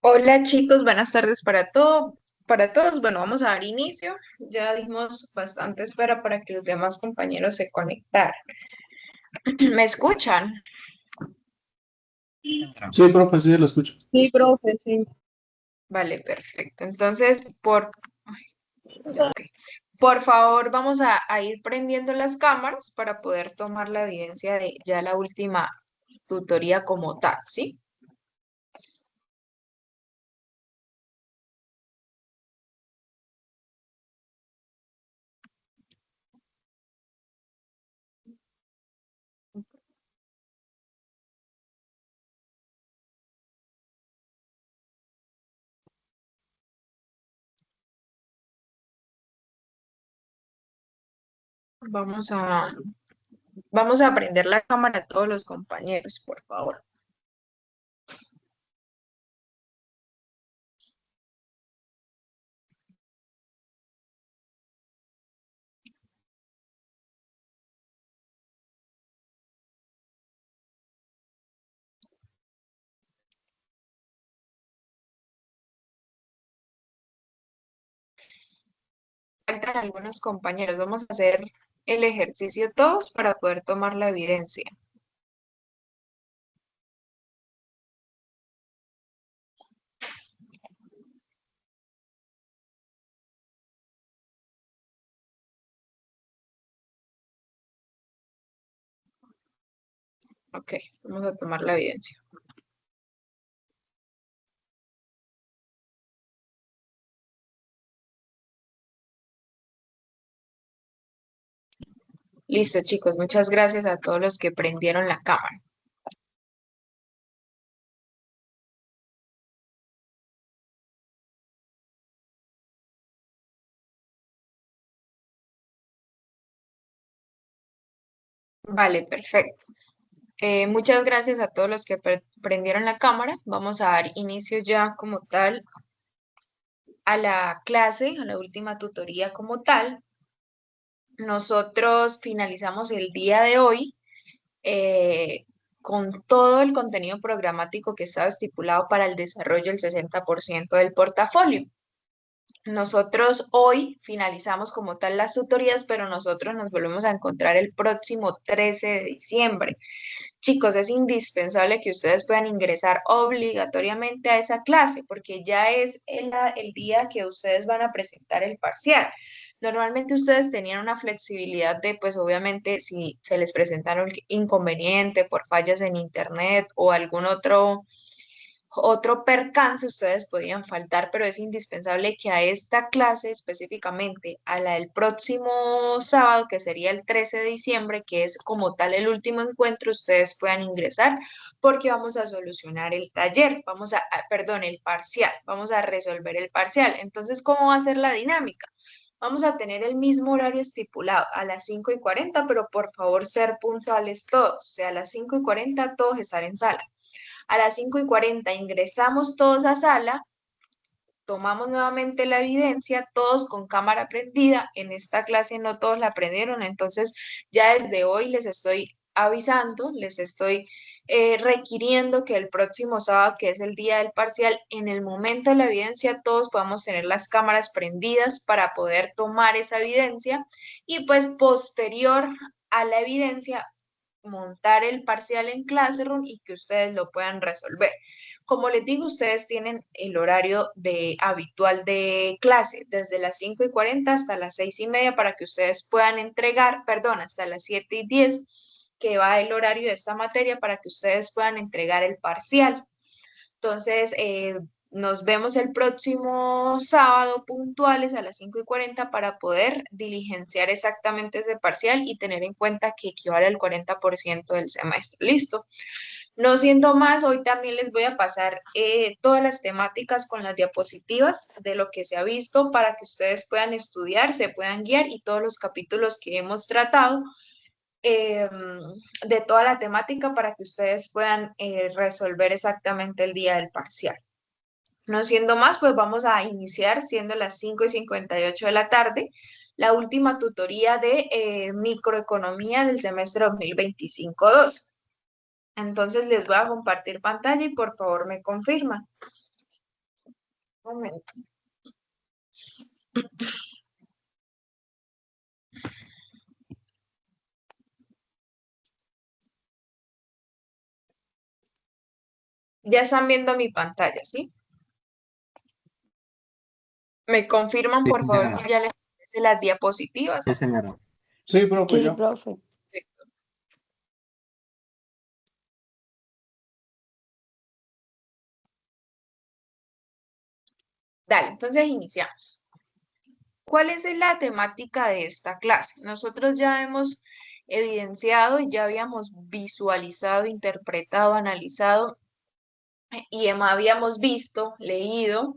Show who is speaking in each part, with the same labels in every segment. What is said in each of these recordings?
Speaker 1: Hola chicos, buenas tardes para todos. Bueno, vamos a dar inicio. Ya dimos bastante espera para que los demás compañeros se conectaran. ¿Me escuchan?
Speaker 2: Sí, profe, sí, lo escucho.
Speaker 3: Sí, profe, sí.
Speaker 1: Vale, perfecto. Entonces, ok. Por favor, vamos a ir prendiendo las cámaras para poder tomar la evidencia de ya la última tutoría como tal, ¿sí? Vamos a, vamos a prender la cámara a todos los compañeros, por favor. Faltan algunos compañeros. Vamos a hacer el ejercicio todos para poder tomar la evidencia. Ok, vamos a tomar la evidencia. Listo, chicos. Muchas gracias a todos los que prendieron la cámara. Vale, perfecto. Muchas gracias a todos los que prendieron la cámara. Vamos a dar inicio ya como tal a la clase, a la última tutoría como tal. Nosotros finalizamos el día de hoy eh, con todo el contenido programático que estaba estipulado para el desarrollo del 60% del portafolio. Nosotros hoy finalizamos como tal las tutorías, pero nosotros nos volvemos a encontrar el próximo 13 de diciembre. Chicos, es indispensable que ustedes puedan ingresar obligatoriamente a esa clase porque ya es el día que ustedes van a presentar el parcial. Normalmente ustedes tenían una flexibilidad de, pues obviamente, si se les presentaron inconveniente por fallas en internet o algún otro percance, ustedes podían faltar, pero es indispensable que a esta clase específicamente, a la del próximo sábado, que sería el 13 de diciembre, que es como tal el último encuentro, ustedes puedan ingresar porque vamos a solucionar el taller, perdón, el parcial, vamos a resolver el parcial. Entonces, ¿cómo va a ser la dinámica? Vamos a tener el mismo horario estipulado a las 5:40, pero por favor ser puntuales todos, o sea, a las 5:40 todos estar en sala. A las 5:40 ingresamos todos a sala, tomamos nuevamente la evidencia, todos con cámara prendida. En esta clase no todos la prendieron, entonces ya desde hoy les estoy avisando, les estoy requiriendo que el próximo sábado, que es el día del parcial, en el momento de la evidencia todos podamos tener las cámaras prendidas para poder tomar esa evidencia y pues posterior a la evidencia montar el parcial en Classroom y que ustedes lo puedan resolver. Como les digo, ustedes tienen el horario habitual de clase desde las 5:40 hasta las 6:30 para que ustedes puedan entregar, perdón, hasta las 7:10 que va el horario de esta materia para que ustedes puedan entregar el parcial. Entonces, nos vemos el próximo sábado puntuales a las 5:40 para poder diligenciar exactamente ese parcial y tener en cuenta que equivale al 40% del semestre. Listo. No siendo más, hoy también les voy a pasar todas las temáticas con las diapositivas de lo que se ha visto para que ustedes puedan estudiar, se puedan guiar y todos los capítulos que hemos tratado eh, de toda la temática para que ustedes puedan resolver exactamente el día del parcial. No siendo más, pues vamos a iniciar siendo las 5:58 de la tarde, la última tutoría de microeconomía del semestre 2025-2. Entonces les voy a compartir pantalla y por favor me confirman. Un momento. Ya están viendo mi pantalla, ¿sí? Me confirman
Speaker 2: Sí,
Speaker 1: por favor si
Speaker 2: señora.
Speaker 1: ya les aparecen las diapositivas.
Speaker 2: Sí, señora.
Speaker 3: Sí, profe,
Speaker 4: Sí,
Speaker 3: ya.
Speaker 4: profe.
Speaker 1: Dale, entonces iniciamos. ¿Cuál es la temática de esta clase? Nosotros ya hemos evidenciado y ya habíamos visualizado, interpretado, analizado y habíamos visto, leído,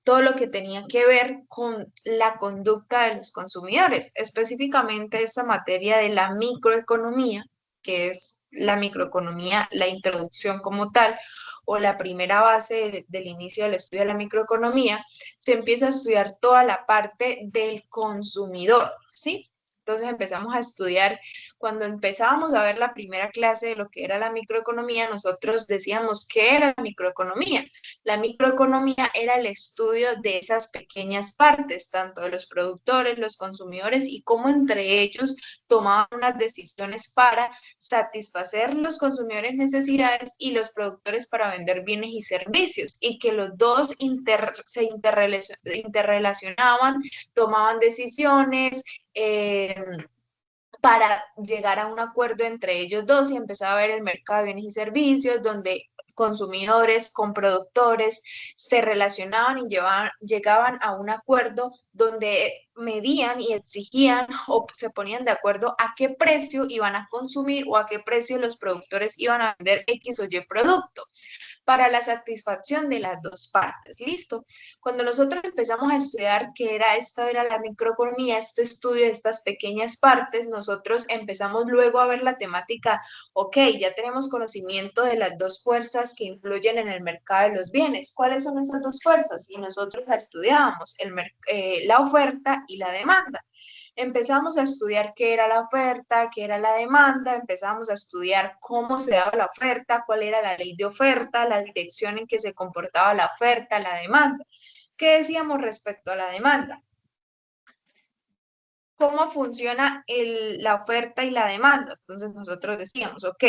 Speaker 1: todo lo que tenía que ver con la conducta de los consumidores, específicamente esta materia de la microeconomía, que es la microeconomía, la introducción como tal, o la primera base del inicio del estudio de la microeconomía, se empieza a estudiar toda la parte del consumidor, ¿sí? Entonces empezamos a estudiar, cuando empezábamos a ver la primera clase de lo que era la microeconomía, nosotros decíamos, ¿qué era la microeconomía? La microeconomía era el estudio de esas pequeñas partes, tanto de los productores, los consumidores y cómo entre ellos tomaban unas decisiones para satisfacer los consumidores necesidades y los productores para vender bienes y servicios, y que los dos se interrelacionaban, tomaban decisiones, eh, para llegar a un acuerdo entre ellos dos y empezaba a ver el mercado de bienes y servicios, donde consumidores con productores se relacionaban y llegaban a un acuerdo donde medían y exigían o se ponían de acuerdo a qué precio iban a consumir o a qué precio los productores iban a vender X o Y producto para la satisfacción de las dos partes. ¿Listo? Cuando nosotros empezamos a estudiar qué era esto, era la microeconomía, este estudio de estas pequeñas partes, nosotros empezamos luego a ver la temática, ok, ya tenemos conocimiento de las dos fuerzas que influyen en el mercado de los bienes. ¿Cuáles son esas dos fuerzas? Y nosotros la estudiábamos, la oferta y la demanda. Empezamos a estudiar qué era la oferta, qué era la demanda, empezamos a estudiar cómo se daba la oferta, cuál era la ley de oferta, la dirección en que se comportaba la oferta, la demanda. ¿Qué decíamos respecto a la demanda? ¿Cómo funciona la oferta y la demanda? Entonces nosotros decíamos, ok,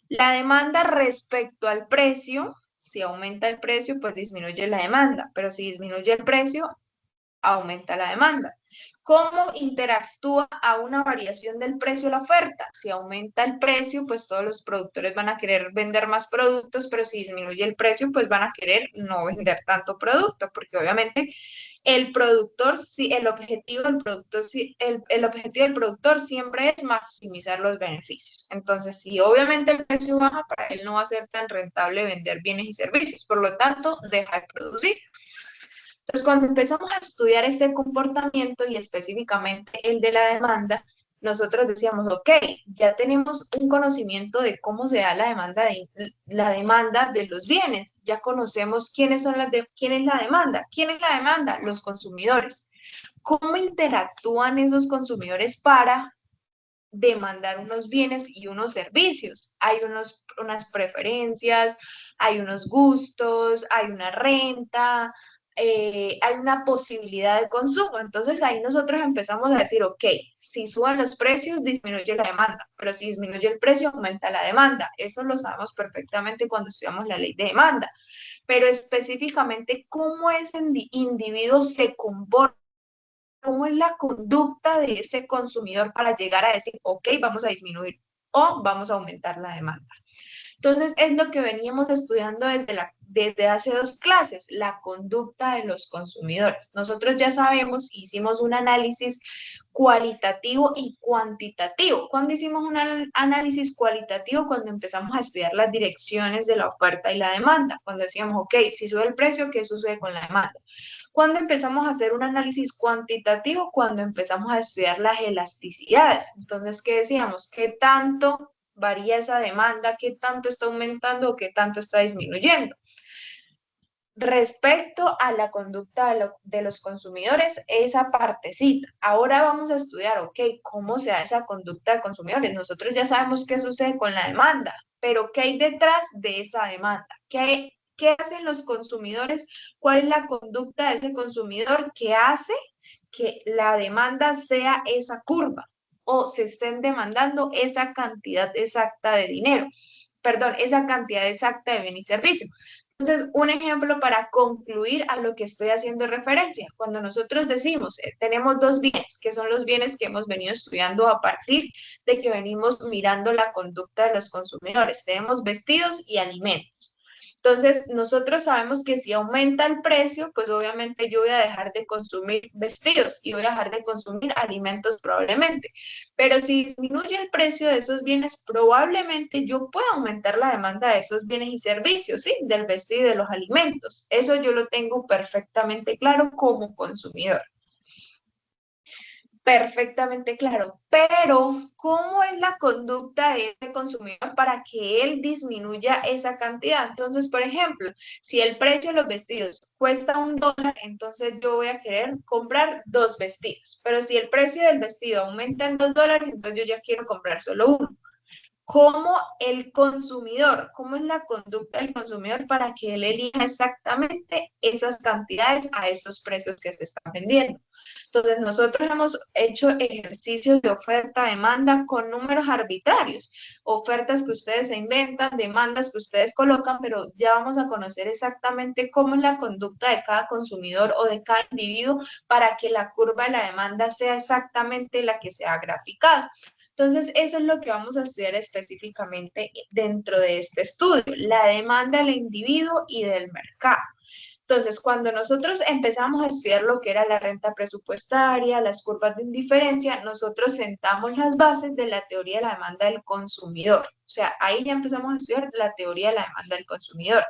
Speaker 1: la demanda respecto al precio, si aumenta el precio, pues disminuye la demanda, pero si disminuye el precio, aumenta la demanda. ¿Cómo interactúa a una variación del precio la oferta? Si aumenta el precio, pues todos los productores van a querer vender más productos, pero si disminuye el precio, pues van a querer no vender tanto producto, porque obviamente el productor, si el objetivo del productor, si, el objetivo del productor siempre es maximizar los beneficios. Entonces, si obviamente el precio baja, para él no va a ser tan rentable vender bienes y servicios, por lo tanto, deja de producir. Entonces, cuando empezamos a estudiar este comportamiento y específicamente el de la demanda, nosotros decíamos, ok, ya tenemos un conocimiento de cómo se da la demanda de los bienes, ya conocemos quién es la demanda. ¿Quién es la demanda? Los consumidores. ¿Cómo interactúan esos consumidores para demandar unos bienes y unos servicios? Hay unas preferencias, hay unos gustos, hay una renta, hay una posibilidad de consumo. Entonces ahí nosotros empezamos a decir, ok, si suben los precios, disminuye la demanda, pero si disminuye el precio, aumenta la demanda. Eso lo sabemos perfectamente cuando estudiamos la ley de demanda, pero específicamente cómo ese individuo se comporta, cómo es la conducta de ese consumidor para llegar a decir, ok, vamos a disminuir o vamos a aumentar la demanda. Entonces, es lo que veníamos estudiando desde hace dos clases, la conducta de los consumidores. Nosotros ya sabemos, hicimos un análisis cualitativo y cuantitativo. ¿Cuándo hicimos un análisis cualitativo? Cuando empezamos a estudiar las direcciones de la oferta y la demanda. Cuando decíamos, ok, si sube el precio, ¿qué sucede con la demanda? Cuando empezamos a hacer un análisis cuantitativo, cuando empezamos a estudiar las elasticidades. Entonces, ¿qué decíamos? ¿Qué tanto varía esa demanda? ¿Qué tanto está aumentando o qué tanto está disminuyendo? Respecto a la conducta de los consumidores, esa partecita. Ahora vamos a estudiar, ok, cómo se da esa conducta de consumidores. Nosotros ya sabemos qué sucede con la demanda, pero ¿qué hay detrás de esa demanda? ¿Qué hacen los consumidores? ¿Cuál es la conducta de ese consumidor que hace que la demanda sea esa curva o se estén demandando esa cantidad exacta de dinero? Perdón, esa cantidad exacta de bien y servicio. Entonces, un ejemplo para concluir a lo que estoy haciendo referencia. Cuando nosotros decimos, tenemos dos bienes, que son los bienes que hemos venido estudiando a partir de que venimos mirando la conducta de los consumidores. Tenemos vestidos y alimentos. Entonces, nosotros sabemos que si aumenta el precio, pues obviamente yo voy a dejar de consumir vestidos y voy a dejar de consumir alimentos probablemente. Pero si disminuye el precio de esos bienes, probablemente yo pueda aumentar la demanda de esos bienes y servicios, ¿sí? Del vestido y de los alimentos. Eso yo lo tengo perfectamente claro como consumidor. Perfectamente claro, pero ¿cómo es la conducta de ese consumidor para que él disminuya esa cantidad? Entonces, por ejemplo, si el precio de los vestidos cuesta $1, entonces yo voy a querer comprar 2 vestidos, pero si el precio del vestido aumenta en $2, entonces yo ya quiero comprar solo uno. ¿Cómo el consumidor, cómo es la conducta del consumidor para que él elija exactamente esas cantidades a esos precios que se están vendiendo? Entonces, nosotros hemos hecho ejercicios de oferta-demanda con números arbitrarios, ofertas que ustedes se inventan, demandas que ustedes colocan, pero ya vamos a conocer exactamente cómo es la conducta de cada consumidor o de cada individuo para que la curva de la demanda sea exactamente la que se ha graficado. Entonces, eso es lo que vamos a estudiar específicamente dentro de este estudio, la demanda del individuo y del mercado. Entonces, cuando nosotros empezamos a estudiar lo que era la renta presupuestaria, las curvas de indiferencia, nosotros sentamos las bases de la teoría de la demanda del consumidor. O sea, ahí ya empezamos a estudiar la teoría de la demanda del consumidor.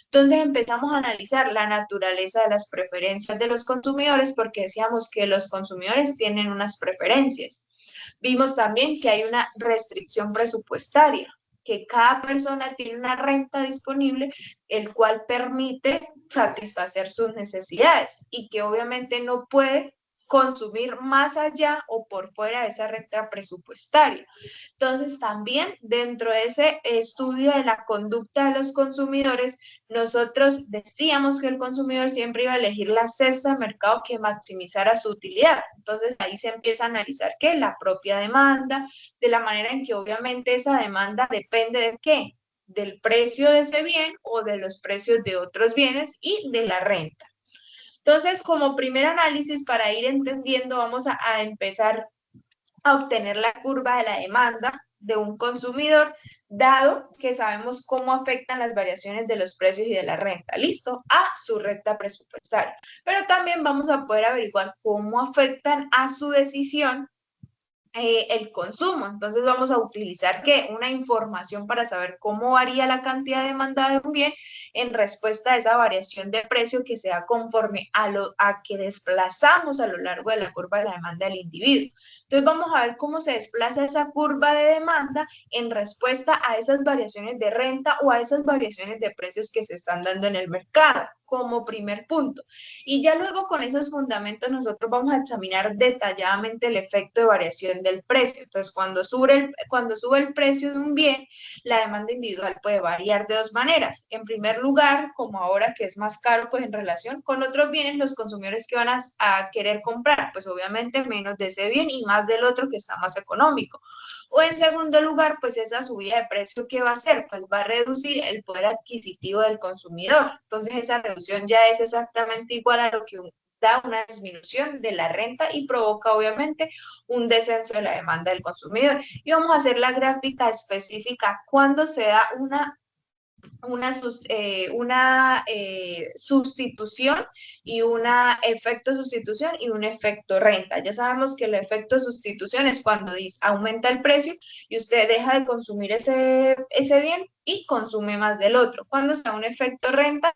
Speaker 1: Entonces empezamos a analizar la naturaleza de las preferencias de los consumidores porque decíamos que los consumidores tienen unas preferencias. Vimos también que hay una restricción presupuestaria, que cada persona tiene una renta disponible, el cual permite satisfacer sus necesidades y que obviamente no puede consumir más allá o por fuera de esa renta presupuestaria. Entonces, también dentro de ese estudio de la conducta de los consumidores, nosotros decíamos que el consumidor siempre iba a elegir la cesta de mercado que maximizara su utilidad. Entonces, ahí se empieza a analizar qué, la propia demanda, de la manera en que obviamente esa demanda depende de qué, del precio de ese bien o de los precios de otros bienes y de la renta. Entonces, como primer análisis para ir entendiendo, vamos a empezar a obtener la curva de la demanda de un consumidor, dado que sabemos cómo afectan las variaciones de los precios y de la renta, ¿listo? A su renta presupuestaria. Pero también vamos a poder averiguar cómo afectan a su decisión el consumo. Entonces vamos a utilizar ¿qué? Una información para saber cómo varía la cantidad demandada de un bien en respuesta a esa variación de precio que sea conforme a que desplazamos a lo largo de la curva de la demanda del individuo. Entonces vamos a ver cómo se desplaza esa curva de demanda en respuesta a esas variaciones de renta o a esas variaciones de precios que se están dando en el mercado como primer punto. Y ya luego con esos fundamentos nosotros vamos a examinar detalladamente el efecto de variación del precio. Entonces, cuando sube el precio de un bien, la demanda individual puede variar de dos maneras. En primer lugar, como ahora que es más caro, pues en relación con otros bienes, los consumidores que van a querer comprar, pues obviamente menos de ese bien y más del otro que está más económico. O en segundo lugar, pues esa subida de precio, ¿qué va a hacer? Pues va a reducir el poder adquisitivo del consumidor. Entonces esa reducción ya es exactamente igual a lo que da una disminución de la renta y provoca obviamente un descenso de la demanda del consumidor. Y vamos a hacer la gráfica específica cuando se da una sustitución y un efecto sustitución y un efecto renta. Ya sabemos que el efecto sustitución es cuando aumenta el precio y usted deja de consumir ese bien y consume más del otro. Cuando se da un efecto renta,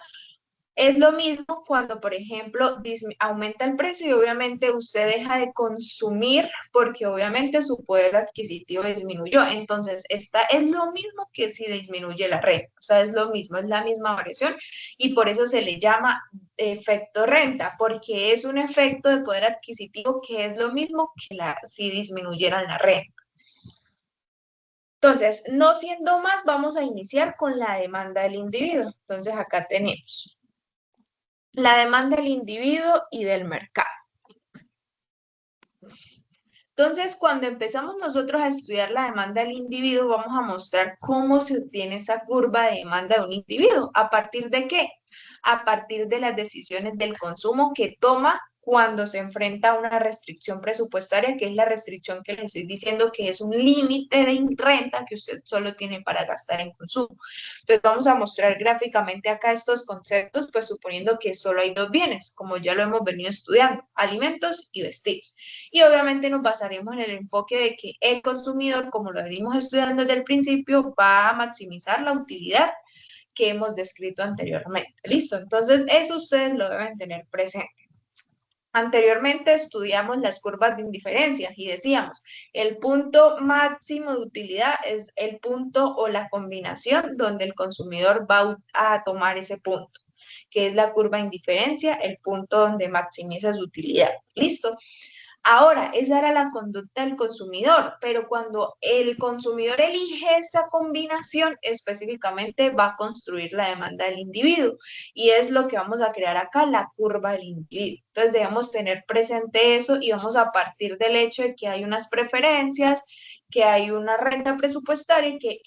Speaker 1: es lo mismo cuando, por ejemplo, aumenta el precio y obviamente usted deja de consumir porque obviamente su poder adquisitivo disminuyó. Entonces, esta es lo mismo que si disminuye la renta. O sea, es lo mismo, es la misma variación y por eso se le llama efecto renta, porque es un efecto de poder adquisitivo que es lo mismo que si disminuyeran la renta. Entonces, no siendo más, vamos a iniciar con la demanda del individuo. Entonces, acá tenemos la demanda del individuo y del mercado. Entonces, cuando empezamos nosotros a estudiar la demanda del individuo, vamos a mostrar cómo se obtiene esa curva de demanda de un individuo. ¿A partir de qué? A partir de las decisiones del consumo que toma cuando se enfrenta a una restricción presupuestaria, que es la restricción que les estoy diciendo que es un límite de renta que usted solo tiene para gastar en consumo. Entonces vamos a mostrar gráficamente acá estos conceptos, pues suponiendo que solo hay dos bienes, como ya lo hemos venido estudiando, alimentos y vestidos. Y obviamente nos basaremos en el enfoque de que el consumidor, como lo venimos estudiando desde el principio, va a maximizar la utilidad que hemos descrito anteriormente. ¿Listo? Entonces, eso ustedes lo deben tener presente. Anteriormente estudiamos las curvas de indiferencia y decíamos, el punto máximo de utilidad es el punto o la combinación donde el consumidor va a tomar ese punto, que es la curva de indiferencia, el punto donde maximiza su utilidad. ¿Listo? Ahora, esa era la conducta del consumidor, pero cuando el consumidor elige esa combinación, específicamente va a construir la demanda del individuo. Y es lo que vamos a crear acá, la curva del individuo. Entonces, debemos tener presente eso y vamos a partir del hecho de que hay unas preferencias, que hay una renta presupuestaria y que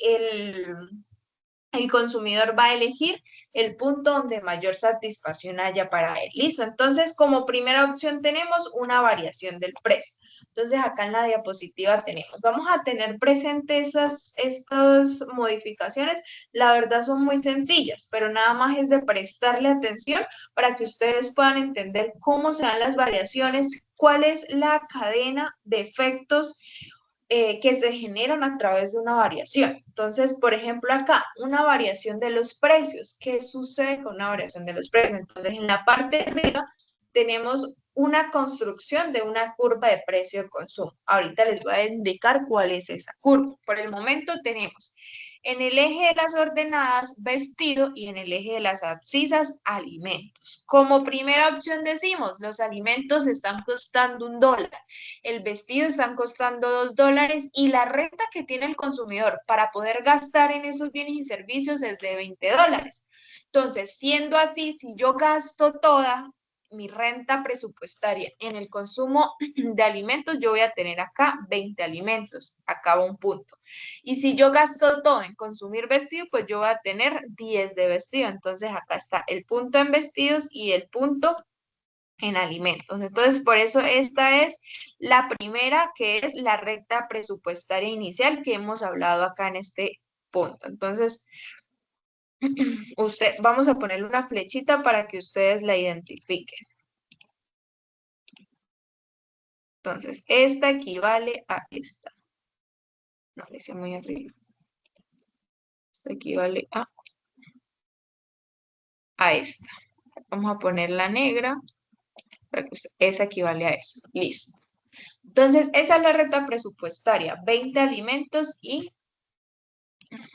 Speaker 1: el consumidor va a elegir el punto donde mayor satisfacción haya para él. Listo. Entonces, como primera opción tenemos una variación del precio. Entonces, acá en la diapositiva tenemos, vamos a tener presente estas modificaciones. La verdad son muy sencillas, pero nada más es de prestarle atención para que ustedes puedan entender cómo se dan las variaciones, cuál es la cadena de efectos que se generan a través de una variación. Entonces, por ejemplo, acá, una variación de los precios. ¿Qué sucede con una variación de los precios? Entonces, en la parte de arriba tenemos una construcción de una curva de precio de consumo. Ahorita les voy a indicar cuál es esa curva. Por el momento tenemos en el eje de las ordenadas, vestido, y en el eje de las abscisas, alimentos. Como primera opción decimos, los alimentos están costando $1, el vestido están costando $2 y la renta que tiene el consumidor para poder gastar en esos bienes y servicios es de $20. Entonces, siendo así, si yo gasto toda mi renta presupuestaria en el consumo de alimentos, yo voy a tener acá 20 alimentos, acá va un punto. Y si yo gasto todo en consumir vestido, pues yo voy a tener 10 de vestido. Entonces acá está el punto en vestidos y el punto en alimentos. Entonces, por eso esta es la primera, que es la recta presupuestaria inicial que hemos hablado acá en este punto. Entonces, vamos a ponerle una flechita para que ustedes la identifiquen. Entonces, esta equivale a esta. No, le hice muy arriba. Esta equivale a esta. Vamos a poner la negra para que esa equivale a esa. Listo. Entonces, esa es la recta presupuestaria. 20 alimentos y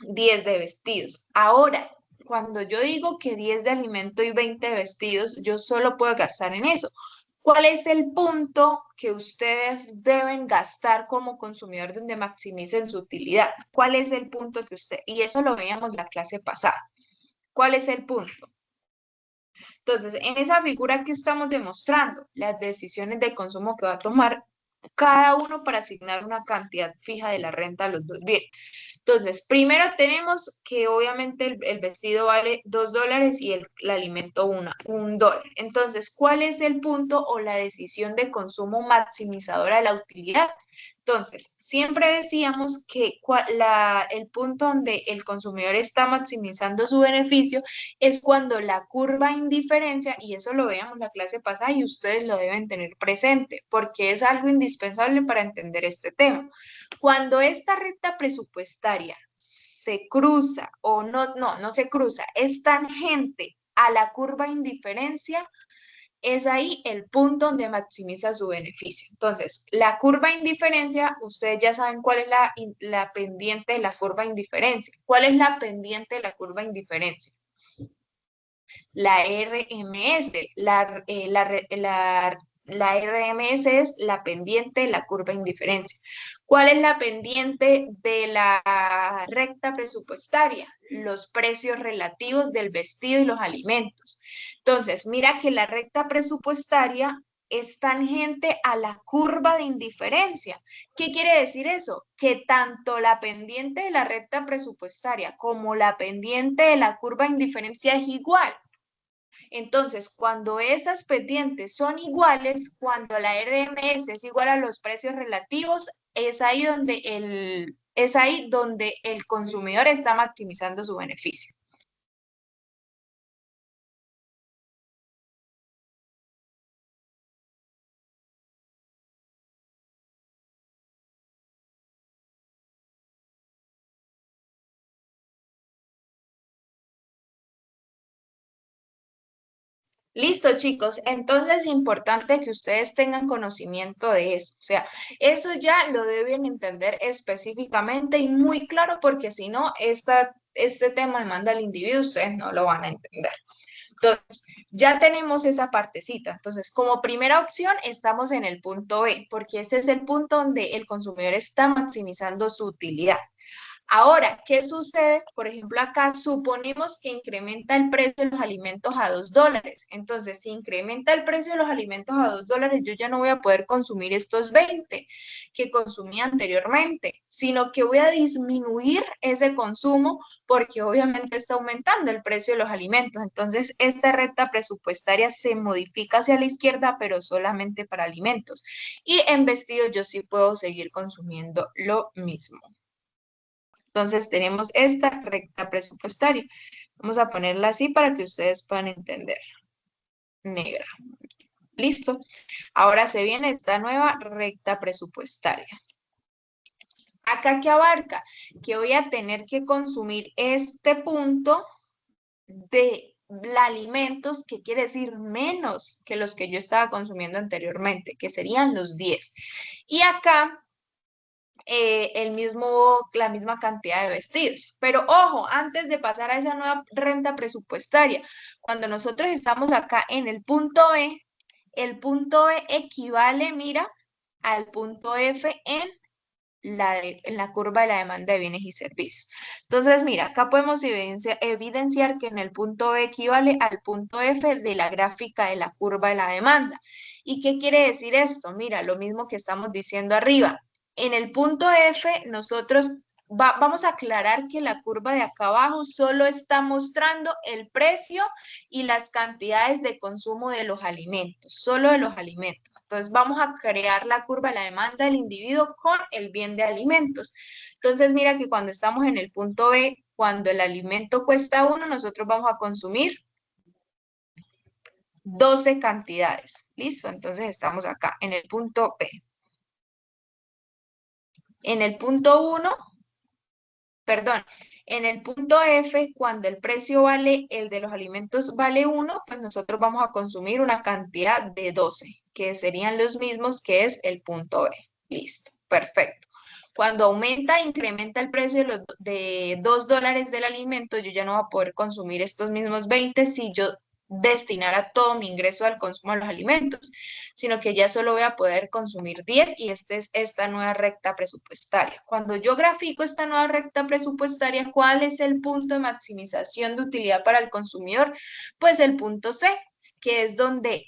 Speaker 1: 10 de vestidos. Ahora, cuando yo digo que 10 de alimento y 20 de vestidos, yo solo puedo gastar en eso. ¿Cuál es el punto que ustedes deben gastar como consumidor donde maximicen su utilidad? ¿Cuál es el punto que y eso lo veíamos la clase pasada. ¿Cuál es el punto? Entonces, en esa figura que estamos demostrando, las decisiones de consumo que va a tomar cada uno para asignar una cantidad fija de la renta a los dos bienes. Entonces, primero tenemos que obviamente el vestido vale $2 y el alimento $1. Entonces, ¿cuál es el punto o la decisión de consumo maximizadora de la utilidad? Entonces, siempre decíamos que el punto donde el consumidor está maximizando su beneficio es cuando la curva indiferencia, y eso lo veíamos la clase pasada y ustedes lo deben tener presente, porque es algo indispensable para entender este tema. Cuando esta recta presupuestaria se cruza o no se cruza, es tangente a la curva indiferencia, es ahí el punto donde maximiza su beneficio. Entonces, la curva indiferencia, ustedes ya saben cuál es la pendiente de la curva indiferencia. ¿Cuál es la pendiente de la curva indiferencia? La RMS. La RMS es la pendiente de la curva de indiferencia. ¿Cuál es la pendiente de la recta presupuestaria? Los precios relativos del vestido y los alimentos. Entonces, mira que la recta presupuestaria es tangente a la curva de indiferencia. ¿Qué quiere decir eso? Que tanto la pendiente de la recta presupuestaria como la pendiente de la curva de indiferencia es igual. Entonces, cuando esas pendientes son iguales, cuando la RMS es igual a los precios relativos, es ahí donde el consumidor está maximizando su beneficio. Listo, chicos. Entonces es importante que ustedes tengan conocimiento de eso. O sea, eso ya lo deben entender específicamente y muy claro, porque si no, este tema demanda al individuo, ustedes no lo van a entender. Entonces, ya tenemos esa partecita. Entonces, como primera opción, estamos en el punto B, porque ese es el punto donde el consumidor está maximizando su utilidad. Ahora, ¿qué sucede? Por ejemplo, acá suponemos que incrementa el precio de los alimentos a $2. Entonces, si incrementa el precio de los alimentos a $2, yo ya no voy a poder consumir estos 20 que consumía anteriormente, sino que voy a disminuir ese consumo porque obviamente está aumentando el precio de los alimentos. Entonces, esta recta presupuestaria se modifica hacia la izquierda, pero solamente para alimentos. Y en vestidos yo sí puedo seguir consumiendo lo mismo. Entonces tenemos esta recta presupuestaria. Vamos a ponerla así para que ustedes puedan entender. Negra. Listo. Ahora se viene esta nueva recta presupuestaria. ¿Acá qué abarca? Que voy a tener que consumir este punto de alimentos, que quiere decir menos que los que yo estaba consumiendo anteriormente, que serían los 10. Y acá la misma cantidad de vestidos. Pero ojo, antes de pasar a esa nueva renta presupuestaria, cuando nosotros estamos acá en el punto B equivale, mira, al punto F en la curva de la demanda de bienes y servicios. Entonces, mira, acá podemos evidenciar que en el punto B equivale al punto F de la gráfica de la curva de la demanda. ¿Y qué quiere decir esto? Mira, lo mismo que estamos diciendo arriba. En el punto F, nosotros vamos a aclarar que la curva de acá abajo solo está mostrando el precio y las cantidades de consumo de los alimentos, solo de los alimentos. Entonces vamos a crear la curva de la demanda del individuo con el bien de alimentos. Entonces mira que cuando estamos en el punto B, cuando el alimento cuesta 1, nosotros vamos a consumir 12 cantidades. ¿Listo? Entonces estamos acá en el punto B. En el punto 1, perdón, en el punto F, cuando el precio vale, el de los alimentos vale 1, pues nosotros vamos a consumir una cantidad de 12, que serían los mismos que es el punto B. Listo, perfecto. Cuando incrementa el precio de $2 del alimento, yo ya no voy a poder consumir estos mismos 20 si yo destinara todo mi ingreso al consumo de los alimentos, sino que ya solo voy a poder consumir 10 y esta es esta nueva recta presupuestaria. Cuando yo grafico esta nueva recta presupuestaria, ¿cuál es el punto de maximización de utilidad para el consumidor? Pues el punto C, que es donde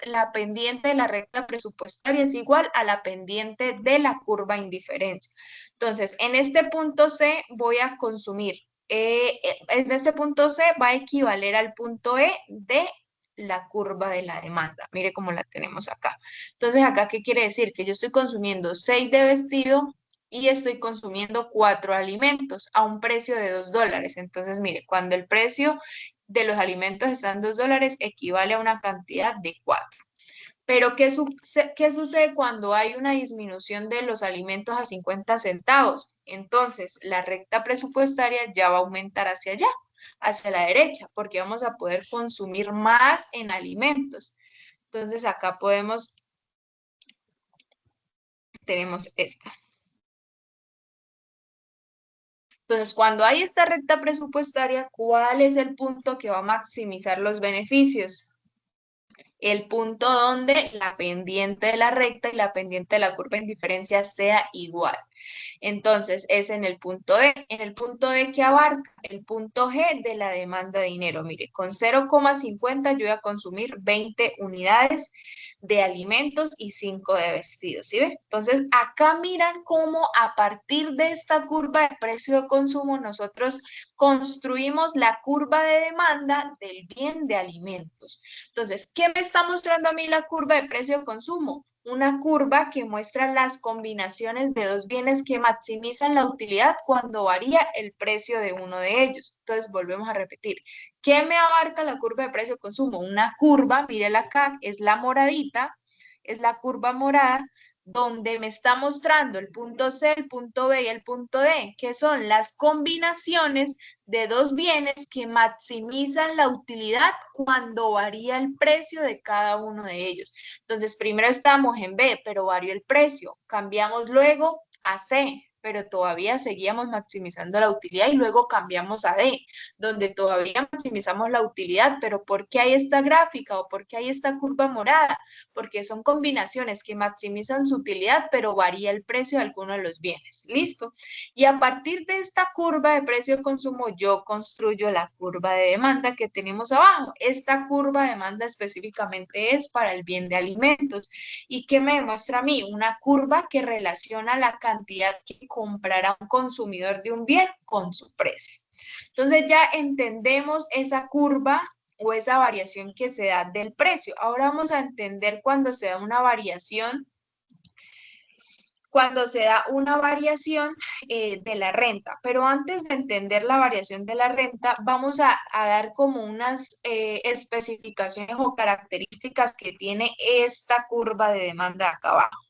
Speaker 1: la pendiente de la recta presupuestaria es igual a la pendiente de la curva indiferencia. Entonces, en este punto C voy a consumir, en este punto C va a equivaler al punto E de la curva de la demanda. Mire cómo la tenemos acá. Entonces, acá, ¿qué quiere decir? Que yo estoy consumiendo 6 de vestido y estoy consumiendo 4 alimentos a un precio de $2. Entonces, mire, cuando el precio de los alimentos están $2, equivale a una cantidad de 4. Pero ¿qué sucede cuando hay una disminución de los alimentos a 50 centavos? Entonces, la recta presupuestaria ya va a aumentar hacia allá, hacia la derecha, porque vamos a poder consumir más en alimentos. Entonces, acá tenemos esta. Entonces, cuando hay esta recta presupuestaria, ¿cuál es el punto que va a maximizar los beneficios? El punto donde la pendiente de la recta y la pendiente de la curva en diferencia sea igual. Entonces, es en el punto D. En el punto D, ¿qué abarca? El punto G de la demanda de dinero. Mire, con 0,50 yo voy a consumir 20 unidades de alimentos y 5 de vestidos, ¿sí ve? Entonces, acá miran cómo a partir de esta curva de precio de consumo nosotros construimos la curva de demanda del bien de alimentos. Entonces, ¿qué me está mostrando a mí la curva de precio de consumo? Una curva que muestra las combinaciones de dos bienes que maximizan la utilidad cuando varía el precio de uno de ellos. Entonces, volvemos a repetir. ¿Qué me abarca la curva de precio de consumo? Una curva, mírela acá, es la moradita, es la curva morada, donde me está mostrando el punto C, el punto B y el punto D, que son las combinaciones de dos bienes que maximizan la utilidad cuando varía el precio de cada uno de ellos. Entonces, primero estamos en B, pero varió el precio. Cambiamos luego a C, pero todavía seguíamos maximizando la utilidad y luego cambiamos a D, donde todavía maximizamos la utilidad, pero ¿por qué hay esta gráfica o por qué hay esta curva morada? Porque son combinaciones que maximizan su utilidad, pero varía el precio de alguno de los bienes. ¿Listo? Y a partir de esta curva de precio de consumo, yo construyo la curva de demanda que tenemos abajo. Esta curva de demanda específicamente es para el bien de alimentos. ¿Y qué me demuestra a mí? Una curva que relaciona la cantidad que comprará un consumidor de un bien con su precio. Entonces ya entendemos esa curva o esa variación que se da del precio. Ahora vamos a entender cuando se da una variación de la renta. Pero antes de entender la variación de la renta, vamos a dar como unas especificaciones o características que tiene esta curva de demanda acá abajo.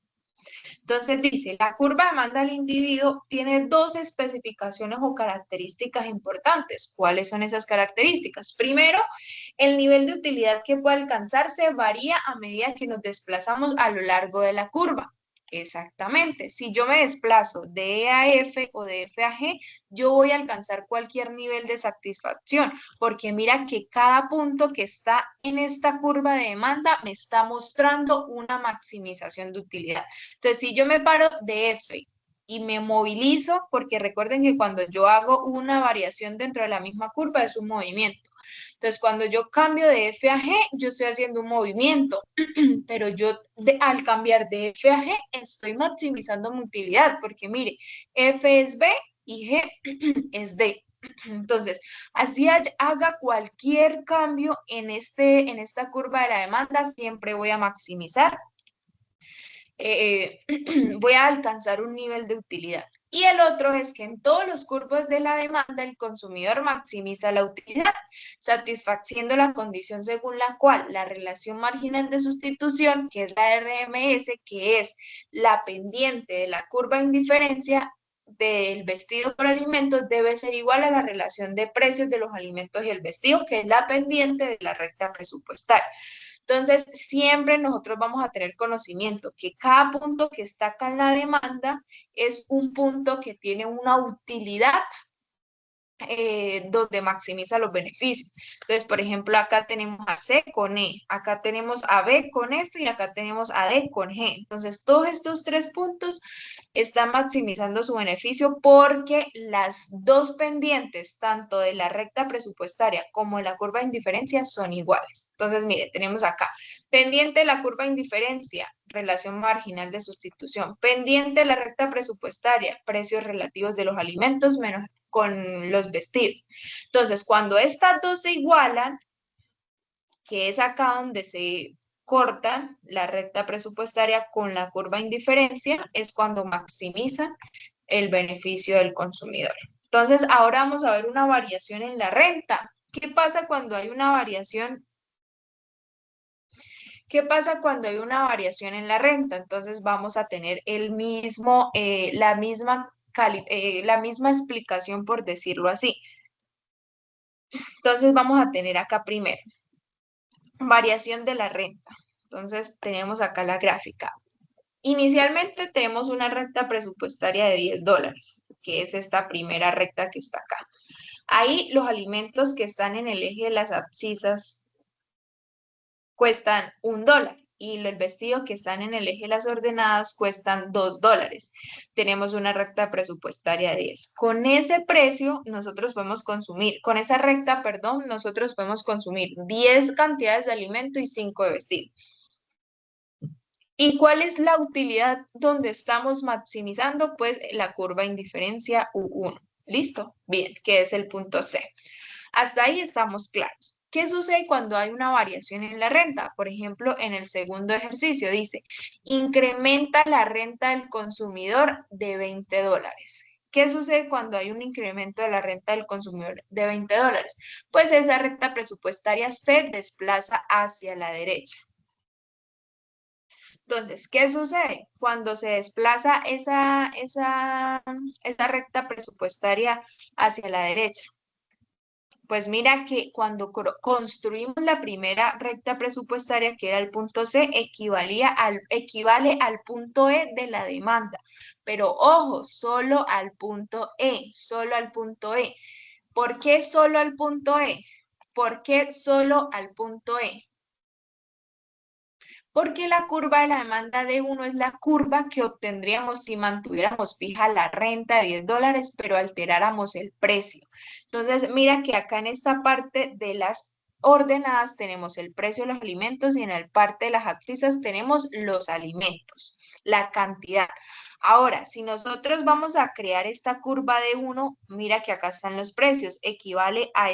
Speaker 1: Entonces dice, la curva de demanda al individuo tiene dos especificaciones o características importantes. ¿Cuáles son esas características? Primero, el nivel de utilidad que puede alcanzarse varía a medida que nos desplazamos a lo largo de la curva. Exactamente. Si yo me desplazo de E a F o de F a G, yo voy a alcanzar cualquier nivel de satisfacción, porque mira que cada punto que está en esta curva de demanda me está mostrando una maximización de utilidad. Entonces, si yo me paro de F y me movilizo, porque recuerden que cuando yo hago una variación dentro de la misma curva es un movimiento. Entonces, cuando yo cambio de F a G, yo estoy haciendo un movimiento, pero yo al cambiar de F a G estoy maximizando mi utilidad, porque mire, F es B y G es D. Entonces, así haga cualquier cambio en esta curva de la demanda, siempre voy a maximizar, voy a alcanzar un nivel de utilidad. Y el otro es que en todos los curvos de la demanda el consumidor maximiza la utilidad, satisfaciendo la condición según la cual la relación marginal de sustitución, que es la RMS, que es la pendiente de la curva de indiferencia del vestido por alimentos, debe ser igual a la relación de precios de los alimentos y el vestido, que es la pendiente de la recta presupuestaria. Entonces, siempre nosotros vamos a tener conocimiento que cada punto que está acá en la demanda es un punto que tiene una utilidad donde maximiza los beneficios. Entonces, por ejemplo, acá tenemos a C con E, acá tenemos a B con F y acá tenemos a D con G. Entonces, todos estos tres puntos están maximizando su beneficio porque las dos pendientes, tanto de la recta presupuestaria como de la curva de indiferencia, son iguales. Entonces, mire, tenemos acá pendiente de la curva de indiferencia, relación marginal de sustitución, pendiente de la recta presupuestaria, precios relativos de los alimentos menos con los vestidos. Entonces, cuando estas dos se igualan, que es acá donde se cortan la recta presupuestaria con la curva de indiferencia, es cuando maximizan el beneficio del consumidor. Entonces, ahora vamos a ver una variación en la renta. ¿Qué pasa cuando hay una variación? ¿Qué pasa cuando hay una variación en la renta? Entonces vamos a tener la misma explicación, por decirlo así. Entonces vamos a tener acá primero, variación de la renta. Entonces tenemos acá la gráfica. Inicialmente tenemos una recta presupuestaria de $10, que es esta primera recta que está acá. Ahí los alimentos que están en el eje de las abscisas cuestan $1. y el vestido que están en el eje de las ordenadas cuestan $2. Tenemos una recta presupuestaria de 10. Con ese precio nosotros podemos consumir, con esa recta, perdón, nosotros podemos consumir 10 cantidades de alimento y 5 de vestido. ¿Y cuál es la utilidad donde estamos maximizando? Pues la curva indiferencia U1. ¿Listo? Bien, que es el punto C. Hasta ahí estamos claros. ¿Qué sucede cuando hay una variación en la renta? Por ejemplo, en el segundo ejercicio dice, incrementa la renta del consumidor de $20. ¿Qué sucede cuando hay un incremento de la renta del consumidor de $20? Pues esa recta presupuestaria se desplaza hacia la derecha. Entonces, ¿qué sucede? Cuando se desplaza esa recta presupuestaria hacia la derecha. Pues mira que cuando construimos la primera recta presupuestaria, que era el punto C, equivale al punto E de la demanda. Pero ojo, solo al punto E, solo al punto E. ¿Por qué solo al punto E? ¿Por qué solo al punto E? Porque la curva de la demanda de uno es la curva que obtendríamos si mantuviéramos fija la renta de $10, pero alteráramos el precio. Entonces, mira que acá en esta parte de las ordenadas tenemos el precio de los alimentos y en el parte de las abscisas tenemos los alimentos, la cantidad. Ahora, si nosotros vamos a crear esta curva de 1, mira que acá están los precios, equivale a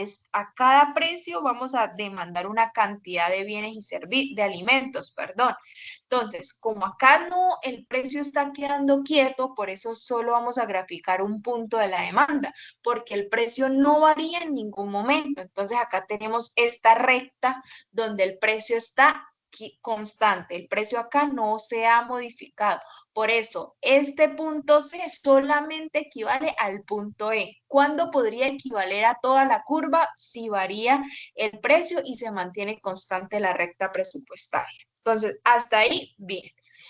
Speaker 1: cada precio vamos a demandar una cantidad de bienes y de alimentos, perdón. Entonces, como acá no, el precio está quedando quieto, por eso solo vamos a graficar un punto de la demanda, porque el precio no varía en ningún momento. Entonces, acá tenemos esta recta donde el precio está constante, el precio acá no se ha modificado. Por eso, este punto C solamente equivale al punto E. ¿Cuándo podría equivaler a toda la curva? Si varía el precio y se mantiene constante la recta presupuestaria. Entonces, hasta ahí, bien.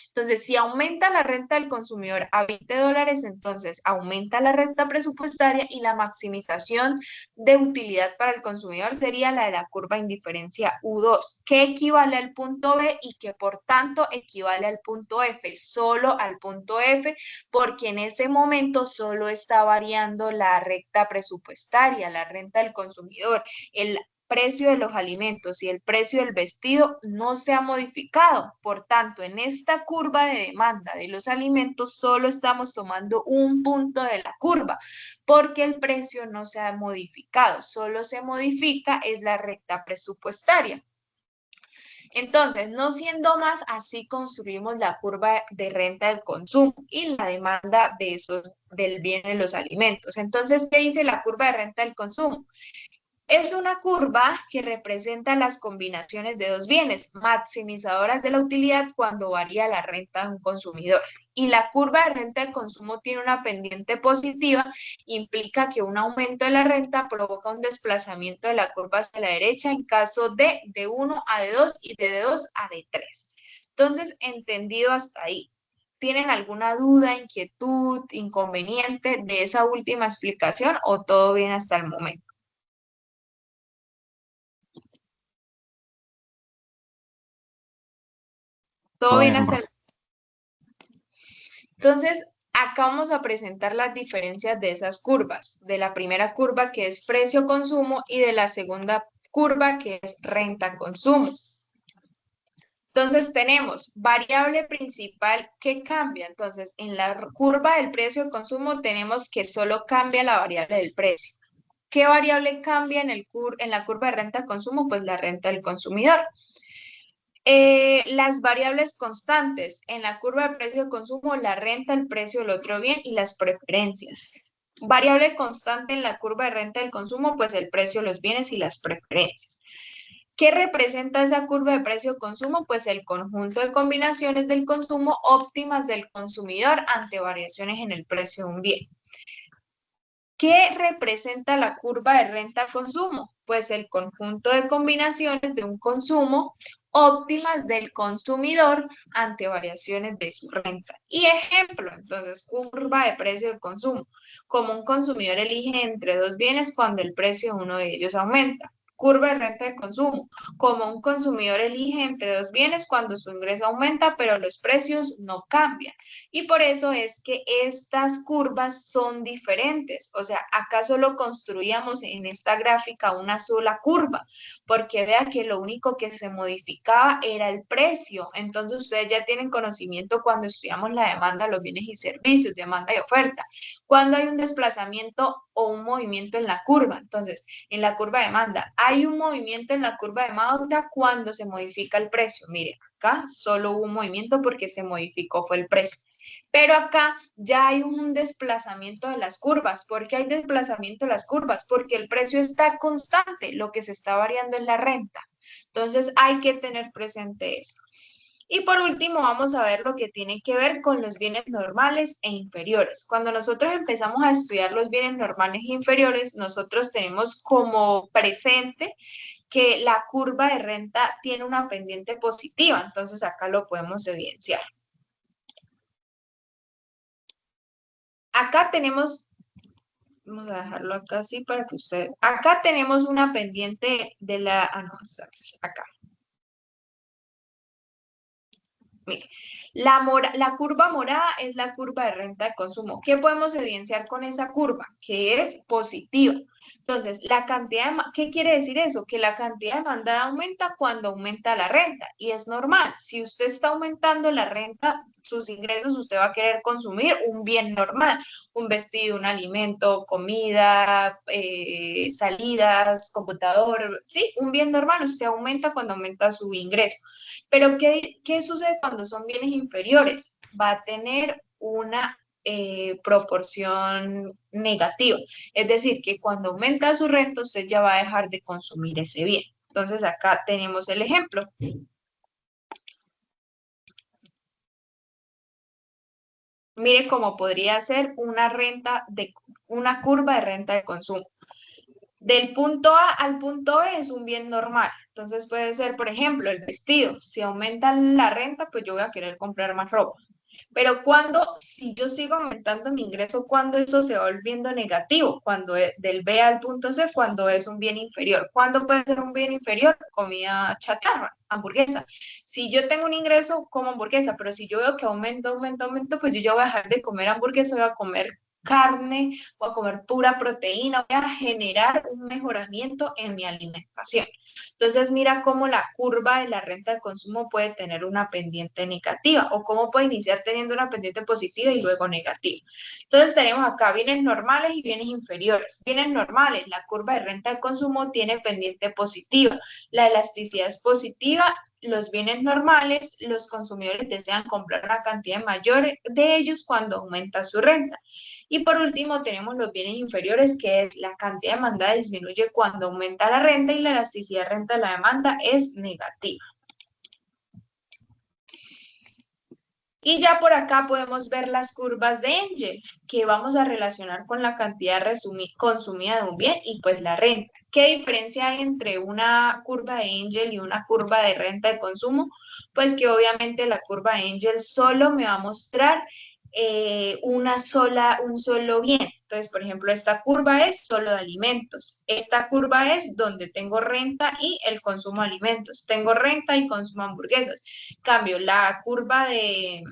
Speaker 1: Entonces, si aumenta la renta del consumidor a $20, entonces aumenta la renta presupuestaria y la maximización de utilidad para el consumidor sería la de la curva indiferencia U2, que equivale al punto B y que por tanto equivale al punto F, solo al punto F, porque en ese momento solo está variando la recta presupuestaria, la renta del consumidor, el precio de los alimentos y el precio del vestido no se ha modificado. Por tanto, en esta curva de demanda de los alimentos solo estamos tomando un punto de la curva porque el precio no se ha modificado, solo se modifica es la recta presupuestaria. Entonces, no siendo más, así construimos la curva de renta del consumo y la demanda del bien de los alimentos. Entonces, ¿qué dice la curva de renta del consumo? Es una curva que representa las combinaciones de dos bienes, maximizadoras de la utilidad cuando varía la renta de un consumidor. Y la curva de renta del consumo tiene una pendiente positiva, implica que un aumento de la renta provoca un desplazamiento de la curva hacia la derecha en caso de D1 a D2 y de D2 a D3. Entonces, entendido hasta ahí. ¿Tienen alguna duda, inquietud, inconveniente de esa última explicación o todo bien hasta el momento? Todo
Speaker 2: Todo
Speaker 1: bien
Speaker 2: bien,
Speaker 1: hasta
Speaker 2: profe.
Speaker 1: Entonces, acá vamos a presentar las diferencias de esas curvas, de la primera curva que es precio-consumo y de la segunda curva que es renta-consumo. Entonces, tenemos variable principal que cambia. Entonces, en la curva del precio-consumo tenemos que solo cambia la variable del precio. ¿Qué variable cambia en la curva de renta-consumo? Pues la renta del consumidor. Las variables constantes en la curva de precio de consumo, la renta, el precio del otro bien y las preferencias. Variable constante en la curva de renta del consumo, pues el precio de los bienes y las preferencias. ¿Qué representa esa curva de precio-consumo? Pues el conjunto de combinaciones del consumo óptimas del consumidor ante variaciones en el precio de un bien. ¿Qué representa la curva de renta-consumo? Pues el conjunto de combinaciones de un consumo óptimas del consumidor ante variaciones de su renta. Y ejemplo, entonces, curva de precio del consumo. Como un consumidor elige entre dos bienes cuando el precio de uno de ellos aumenta. curva de renta de consumo. Como un consumidor elige entre dos bienes cuando su ingreso aumenta, pero los precios no cambian. Y por eso es que estas curvas son diferentes. O sea, acá solo construíamos en esta gráfica una sola curva, porque vea que lo único que se modificaba era el precio. Entonces ustedes ya tienen conocimiento cuando estudiamos la demanda, los bienes y servicios, demanda y oferta. Cuando hay un desplazamiento o un movimiento en la curva. Entonces, en la curva de demanda, hay un movimiento en la curva de demanda cuando se modifica el precio. Miren, acá solo hubo un movimiento porque se modificó, fue el precio. Pero acá ya hay un desplazamiento de las curvas. ¿Por qué hay desplazamiento de las curvas? Porque el precio está constante, lo que se está variando es la renta. Entonces hay que tener presente eso. Y por último, vamos a ver lo que tiene que ver con los bienes normales e inferiores. Cuando nosotros empezamos a estudiar los bienes normales e inferiores, nosotros tenemos como presente que la curva de renta tiene una pendiente positiva. Entonces acá lo podemos evidenciar. Acá tenemos, vamos a dejarlo acá así para que ustedes, acá tenemos una pendiente de la, no, acá. Mire, la curva morada es la curva de renta de consumo. ¿Qué podemos evidenciar con esa curva? Que es positiva. Entonces, ¿qué quiere decir eso? Que la cantidad de demanda aumenta cuando aumenta la renta. Y es normal. Si usted está aumentando la renta, sus ingresos, usted va a querer consumir un bien normal. Un vestido, un alimento, comida, salidas, computador. Sí, un bien normal. Usted aumenta cuando aumenta su ingreso. Pero ¿qué sucede cuando son bienes inferiores? Va a tener una proporción negativa. Es decir, que cuando aumenta su renta, usted ya va a dejar de consumir ese bien. Entonces, acá tenemos el ejemplo. Mire cómo podría ser una curva de renta de consumo. Del punto A al punto B es un bien normal. Entonces puede ser, por ejemplo, el vestido. Si aumenta la renta, pues yo voy a querer comprar más ropa. Pero si yo sigo aumentando mi ingreso, cuando eso se va volviendo negativo, cuando del B al punto C, cuando es un bien inferior. ¿Cuándo puede ser un bien inferior? Comida chatarra, hamburguesa. Si yo tengo un ingreso como hamburguesa, pero si yo veo que aumento, pues yo ya voy a dejar de comer hamburguesa, voy a comer carne, voy a comer pura proteína, voy a generar un mejoramiento en mi alimentación. Entonces, mira cómo la curva de la renta de consumo puede tener una pendiente negativa o cómo puede iniciar teniendo una pendiente positiva y luego negativa. Entonces, tenemos acá bienes normales y bienes inferiores. Bienes normales, la curva de renta de consumo tiene pendiente positiva. La elasticidad es positiva. Los bienes normales, los consumidores desean comprar una cantidad mayor de ellos cuando aumenta su renta. Y por último, tenemos los bienes inferiores, que es la cantidad de demanda disminuye cuando aumenta la renta y la elasticidad de renta de la demanda es negativa. Y ya por acá podemos ver las curvas de Engel, que vamos a relacionar con la cantidad consumida de un bien y pues la renta. ¿Qué diferencia hay entre una curva de Engel y una curva de renta de consumo? Pues que obviamente la curva de Engel solo me va a mostrar un solo bien. Entonces, por ejemplo, esta curva es solo de alimentos. Esta curva es donde tengo renta y el consumo de alimentos. Tengo renta y consumo de hamburguesas. Cambio, la curva de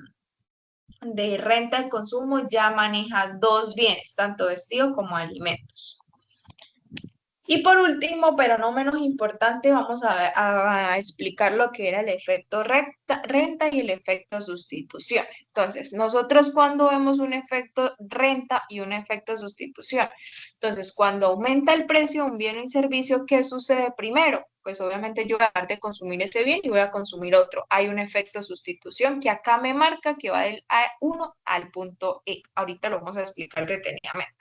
Speaker 1: renta de consumo ya maneja dos bienes, tanto vestido como alimentos. Y por último, pero no menos importante, vamos a explicar lo que era el efecto renta y el efecto sustitución. Entonces, nosotros cuando vemos un efecto renta y un efecto sustitución, entonces cuando aumenta el precio de un bien y servicio, ¿qué sucede primero? Pues obviamente yo voy a dejar de consumir ese bien y voy a consumir otro. Hay un efecto sustitución que acá me marca que va del A1 al punto E. Ahorita lo vamos a explicar detenidamente.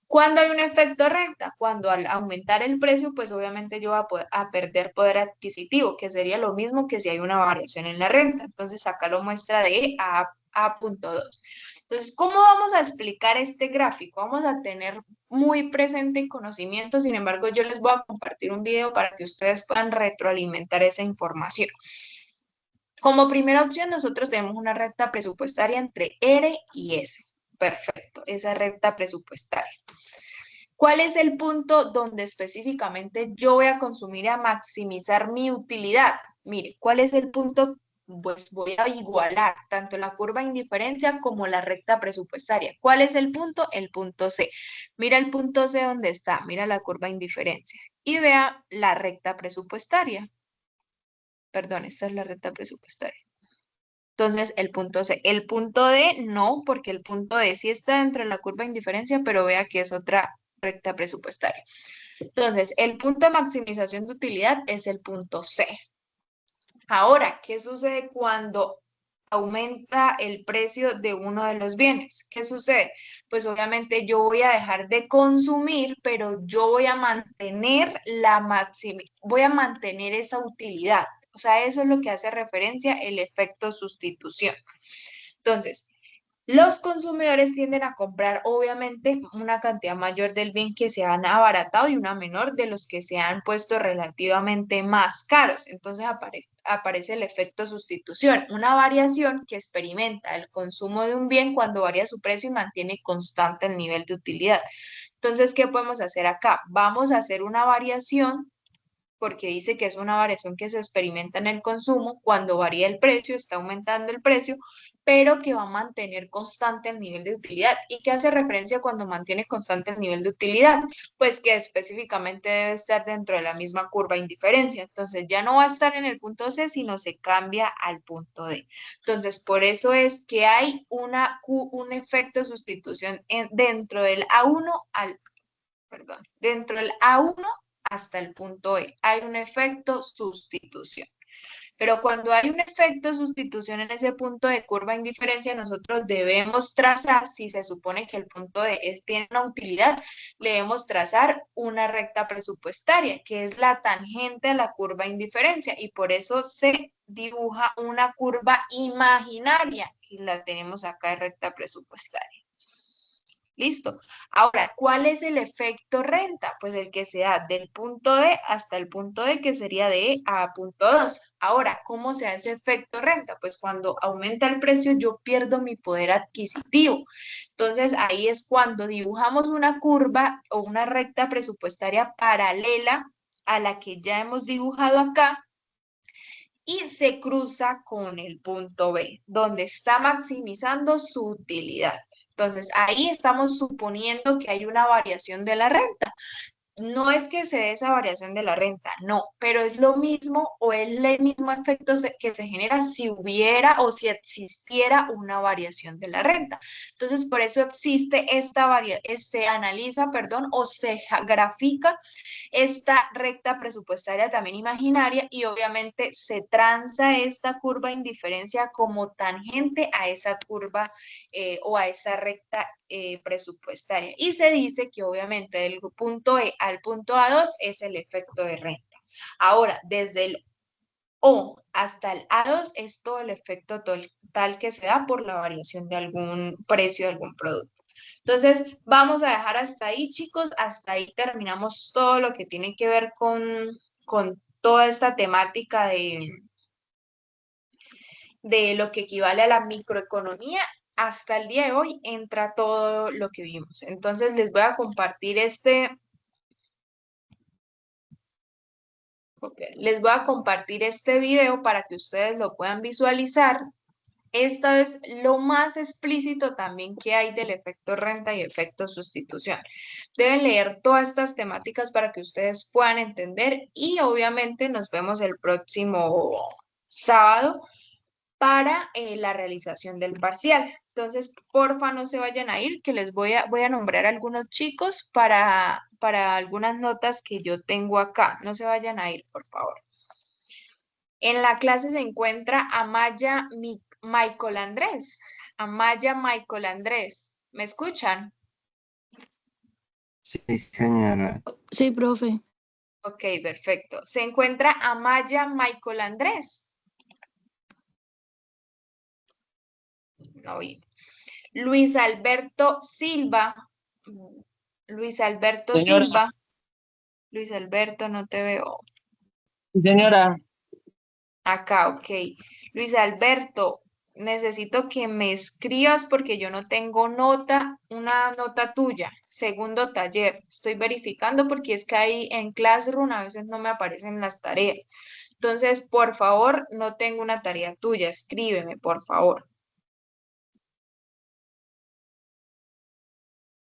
Speaker 1: ¿Cuándo hay un efecto renta? Cuando al aumentar el precio, pues obviamente yo voy a perder poder adquisitivo, que sería lo mismo que si hay una variación en la renta. Entonces acá lo muestra de a punto 2. Entonces, ¿cómo vamos a explicar este gráfico? Vamos a tener muy presente en conocimiento, sin embargo, yo les voy a compartir un video para que ustedes puedan retroalimentar esa información. Como primera opción, nosotros tenemos una recta presupuestaria entre R y S. Perfecto, esa recta presupuestaria. ¿Cuál es el punto donde específicamente yo voy a consumir y a maximizar mi utilidad? Mire, ¿cuál es el punto? Pues voy a igualar tanto la curva de indiferencia como la recta presupuestaria. ¿Cuál es el punto? El punto C. Mira el punto C donde está, mira la curva de indiferencia y vea la recta presupuestaria. Perdón, esta es la recta presupuestaria. Entonces, el punto C. El punto D, no, porque el punto D sí está dentro de la curva de indiferencia, pero vea que es otra recta presupuestaria. Entonces, el punto de maximización de utilidad es el punto C. Ahora, ¿qué sucede cuando aumenta el precio de uno de los bienes? ¿Qué sucede? Pues obviamente yo voy a dejar de consumir, pero yo voy a mantener voy a mantener esa utilidad. O sea, eso es lo que hace referencia el efecto sustitución. Entonces, los consumidores tienden a comprar, obviamente, una cantidad mayor del bien que se han abaratado y una menor de los que se han puesto relativamente más caros. Entonces aparece el efecto sustitución, una variación que experimenta el consumo de un bien cuando varía su precio y mantiene constante el nivel de utilidad. Entonces, ¿qué podemos hacer acá? Vamos a hacer una variación porque dice que es una variación que se experimenta en el consumo cuando varía el precio, está aumentando el precio, pero que va a mantener constante el nivel de utilidad. ¿Y qué hace referencia cuando mantiene constante el nivel de utilidad? Pues que específicamente debe estar dentro de la misma curva de indiferencia. Entonces ya no va a estar en el punto C, sino se cambia al punto D. Entonces, por eso es que hay un efecto de sustitución dentro del dentro del A1 hasta el punto E. Hay un efecto sustitución. Pero cuando hay un efecto sustitución en ese punto de curva de indiferencia, nosotros debemos trazar, si se supone que el punto de E tiene una utilidad, debemos trazar una recta presupuestaria, que es la tangente a la curva de indiferencia, y por eso se dibuja una curva imaginaria, que la tenemos acá de recta presupuestaria. Listo. Ahora, ¿cuál es el efecto renta? Pues el que se da del punto D hasta el punto D, que sería de E a punto 2. Ahora, ¿cómo se hace efecto renta? Pues cuando aumenta el precio, yo pierdo mi poder adquisitivo. Entonces, ahí es cuando dibujamos una curva o una recta presupuestaria paralela a la que ya hemos dibujado acá y se cruza con el punto B, donde está maximizando su utilidad. Entonces, ahí estamos suponiendo que hay una variación de la renta. No es que se dé esa variación de la renta, no, pero es lo mismo o es el mismo efecto que se genera si hubiera o si existiera una variación de la renta. Entonces, por eso existe esta variación, se analiza, perdón, o se grafica esta recta presupuestaria también imaginaria y obviamente se tranza esta curva de indiferencia como tangente a esa curva o a esa recta presupuestaria. Y se dice que obviamente del punto E al punto A2 es el efecto de renta. Ahora, desde el O hasta el A2 es todo el efecto total que se da por la variación de algún precio de algún producto. Entonces, vamos a dejar hasta ahí, chicos. Hasta ahí terminamos todo lo que tiene que ver con toda esta temática de lo que equivale a la microeconomía. Hasta el día de hoy entra todo lo que vimos. Entonces, les voy a compartir les voy a compartir este video para que ustedes lo puedan visualizar. Esta es lo más explícito también que hay del efecto renta y efecto sustitución. Deben leer todas estas temáticas para que ustedes puedan entender y obviamente nos vemos el próximo sábado para la realización del parcial. Entonces, porfa, no se vayan a ir, que les voy a nombrar a algunos chicos para algunas notas que yo tengo acá. No se vayan a ir, por favor. En la clase se encuentra Amaya Michael Andrés. Amaya Michael Andrés. ¿Me escuchan?
Speaker 2: Sí, señora.
Speaker 3: Sí, profe.
Speaker 1: Ok, perfecto. Se encuentra Amaya Michael Andrés. No vi. Luis Alberto Silva. Luis Alberto
Speaker 4: Señora,
Speaker 1: Silva. Luis Alberto, no te veo.
Speaker 4: señora,
Speaker 1: Acá, ok. Luis Alberto. necesito que me escribas porque yo no tengo nota, una nota tuya. Segundo taller, estoy verificando porque es que ahí en Classroom a veces no me aparecen las tareas. Entonces, por favor, no tengo una tarea tuya, escríbeme, por favor.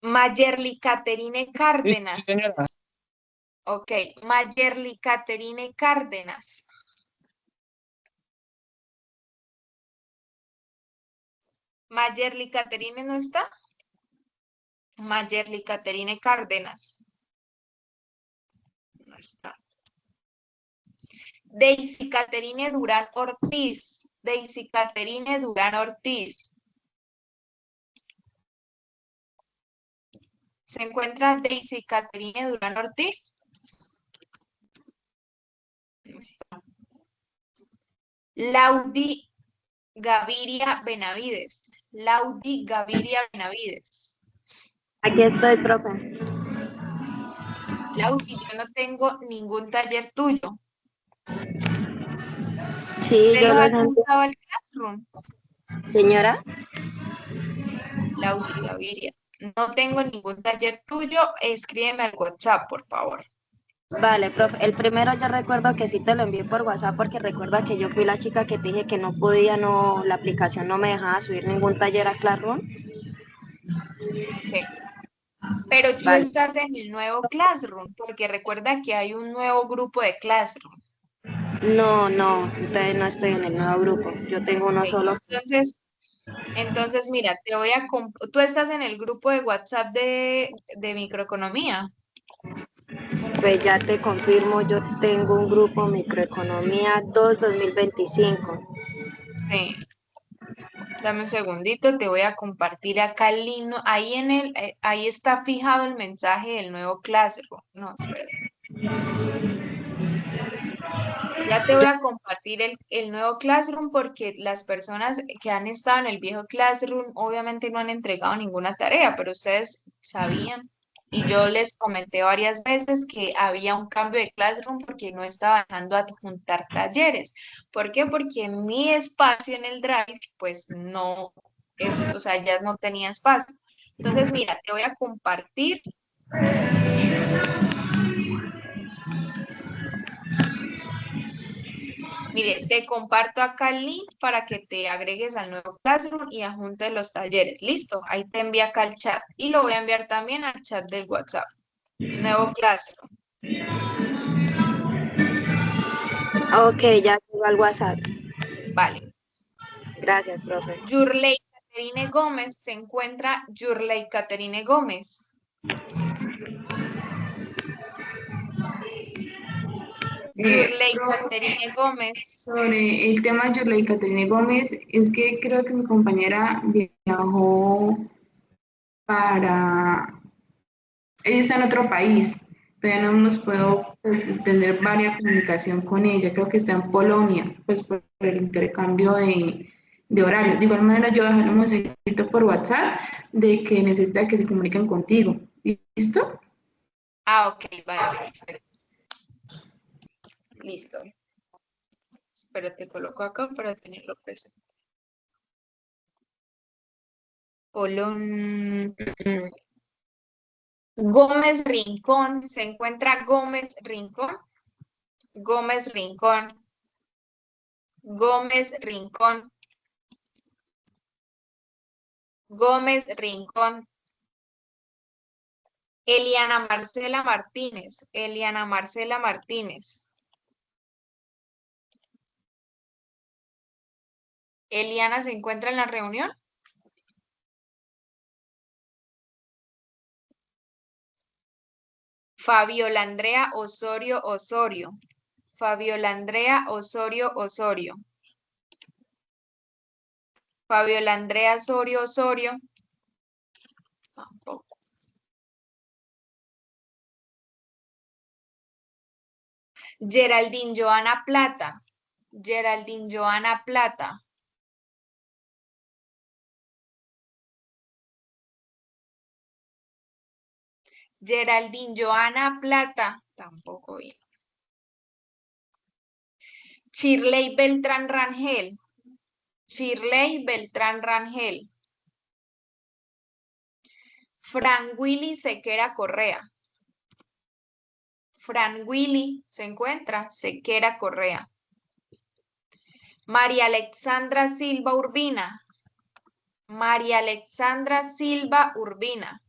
Speaker 1: Mayerly Caterine
Speaker 2: Sí, sí,
Speaker 1: Cárdenas.
Speaker 2: señora.
Speaker 1: Ok, Mayerly Caterine Cárdenas. Mayerly Caterine no está. Mayerly Caterine Cárdenas. No está. Daisy Caterine Durán Ortiz. Daisy Caterine Durán Ortiz. ¿Se encuentra Daisy Caterine Durán Ortiz? No está. Laudi Gaviria Benavides. Laudi Gaviria Benavides.
Speaker 3: Aquí estoy, profe.
Speaker 1: Laudi, yo no tengo ningún taller tuyo.
Speaker 3: Sí,
Speaker 1: ¿Usted
Speaker 3: yo
Speaker 1: los
Speaker 3: lo
Speaker 1: ha
Speaker 3: entendí.
Speaker 1: adjuntado al Classroom?
Speaker 3: Señora,
Speaker 1: Laudi Gaviria. No tengo ningún taller tuyo. Escríbeme al WhatsApp, por favor.
Speaker 3: vale, profe. El primero yo recuerdo que sí te lo envié por WhatsApp porque recuerda que yo fui la chica que te dije que no podía, no, la aplicación no me dejaba subir ningún taller a Classroom.
Speaker 1: Ok. Pero tú
Speaker 3: Vale.
Speaker 1: estás en el nuevo Classroom, porque recuerda que hay un nuevo grupo de Classroom.
Speaker 3: No, no, entonces no estoy en el nuevo grupo. Yo tengo uno
Speaker 1: Ok.
Speaker 3: solo.
Speaker 1: Entonces, mira, tú estás en el grupo de WhatsApp de microeconomía.
Speaker 3: Pues ya te confirmo, yo tengo un grupo Microeconomía 2 2025.
Speaker 1: Sí. Dame un segundito, te voy a compartir acá el link. Ahí ahí está fijado el mensaje del nuevo Classroom. No, espérate. Ya te voy a compartir el nuevo Classroom porque las personas que han estado en el viejo Classroom obviamente no han entregado ninguna tarea, pero ustedes sabían. Y yo les comenté varias veces que había un cambio de Classroom porque no estaba dejando adjuntar talleres. ¿Por qué? Porque mi espacio en el Drive, pues no o sea, ya no tenía espacio. Entonces, mira, te voy a compartir. Mire, te comparto acá el link para que te agregues al nuevo Classroom y adjuntes los talleres. Listo, ahí te envía acá el chat y lo voy a enviar también al chat del WhatsApp. Nuevo Classroom.
Speaker 3: Ok, ya llegó al WhatsApp.
Speaker 1: Vale.
Speaker 3: Gracias, profe.
Speaker 1: Yurley Caterine Gómez, se encuentra Yurley Caterine Gómez. Yurley
Speaker 4: Profe,
Speaker 1: Caterine Gómez.
Speaker 4: sobre el tema de Yurley Caterine Gómez, es que creo que mi compañera viajó para... Ella está en otro país, todavía no hemos podido pues, tener varias comunicación con ella, creo que está en Polonia, pues por el intercambio de horario. De igual manera, yo dejaré un mensajito por WhatsApp de que necesita que se comuniquen contigo. ¿Listo?
Speaker 1: Ah, ok, vale, perfecto. Listo. Espérate, coloco acá para tenerlo presente. Polón. Gómez Rincón, se encuentra Gómez Rincón. Gómez Rincón. Gómez Rincón. Gómez Rincón. Eliana Marcela Martínez. Eliana Marcela Martínez. Eliana se encuentra en la reunión. Fabiola Andrea Osorio Osorio. Fabiola Andrea Osorio Osorio. Fabiola Andrea Osorio Osorio. Tampoco. Geraldine Joana Plata. Geraldine Joana Plata. Geraldine Joana Plata. Tampoco bien. Shirley Beltrán Rangel. Shirley Beltrán Rangel. Fran Willy Sequera Correa. Fran Willy se encuentra, Sequera Correa. María Alexandra Silva Urbina. María Alexandra Silva Urbina.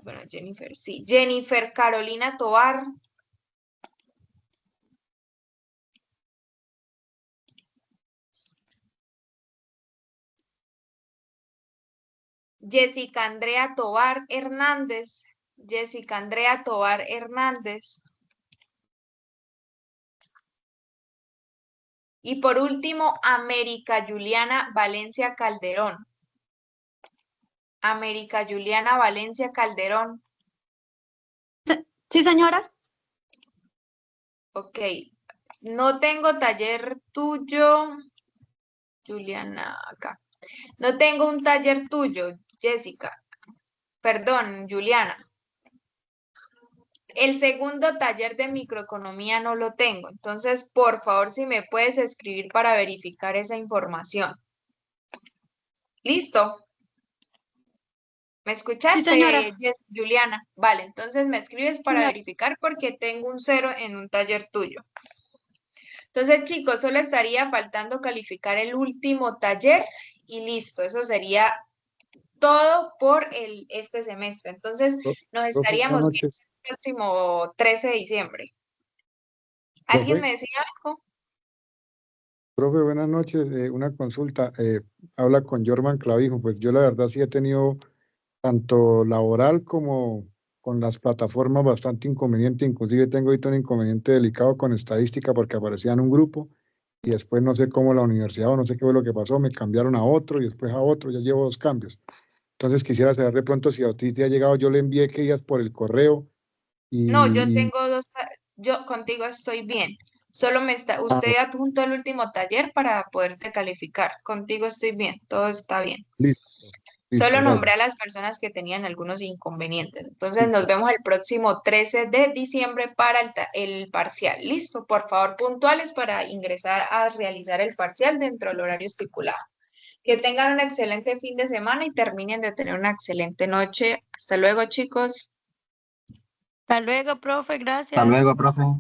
Speaker 1: Bueno, Jennifer, sí. Jennifer Carolina Tovar. Jessica Andrea Tovar Hernández. Jessica Andrea Tovar Hernández. Y por último, América Juliana Valencia Calderón. América Juliana Valencia Calderón.
Speaker 3: Sí, señora.
Speaker 1: Ok. No tengo taller tuyo. Juliana, acá. No tengo un taller tuyo, Jessica. Perdón, Juliana. El segundo taller de microeconomía no lo tengo. Entonces, por favor, si me puedes escribir para verificar esa información. ¿Listo? ¿Me
Speaker 3: Sí,
Speaker 1: escuchaste,
Speaker 3: señora.
Speaker 1: Juliana? Vale, entonces me escribes para
Speaker 3: Señora.
Speaker 1: verificar porque tengo un 0 en un taller tuyo. Entonces, chicos, solo estaría faltando calificar el último taller y listo. Eso sería todo por este semestre. Entonces, nos
Speaker 2: Profe, buenas
Speaker 1: estaríamos viendo
Speaker 2: noches.
Speaker 1: el próximo 13 de diciembre. ¿Alguien
Speaker 2: Profe,
Speaker 1: me decía algo?
Speaker 2: profe, buenas noches. Una consulta. Habla con Jorman Clavijo. Pues yo la verdad sí he tenido tanto laboral como con las plataformas bastante inconveniente. Inclusive tengo ahorita un inconveniente delicado con estadística porque aparecía en un grupo y después no sé cómo la universidad o no sé qué fue lo que pasó, me cambiaron a otro y después a otro. Ya llevo 2 cambios. Entonces quisiera saber de pronto si a usted te ha llegado, yo le envié que ellas por el correo
Speaker 1: No, yo
Speaker 2: y,
Speaker 1: tengo dos, yo contigo estoy bien. Solo usted adjuntó el último taller para poderte calificar. Contigo estoy bien, todo está bien.
Speaker 2: listo,
Speaker 1: Solo
Speaker 2: listo,
Speaker 1: nombré
Speaker 2: gracias.
Speaker 1: a las personas que tenían algunos inconvenientes. Entonces nos
Speaker 2: Listo.
Speaker 1: vemos el próximo 13 de diciembre para el parcial. Listo, por favor, puntuales para ingresar a realizar el parcial dentro del horario estipulado. Que tengan un excelente fin de semana y terminen de tener una excelente noche. Hasta luego, chicos.
Speaker 3: Hasta luego, profe.
Speaker 5: Hasta
Speaker 3: Gracias.
Speaker 5: luego, profe.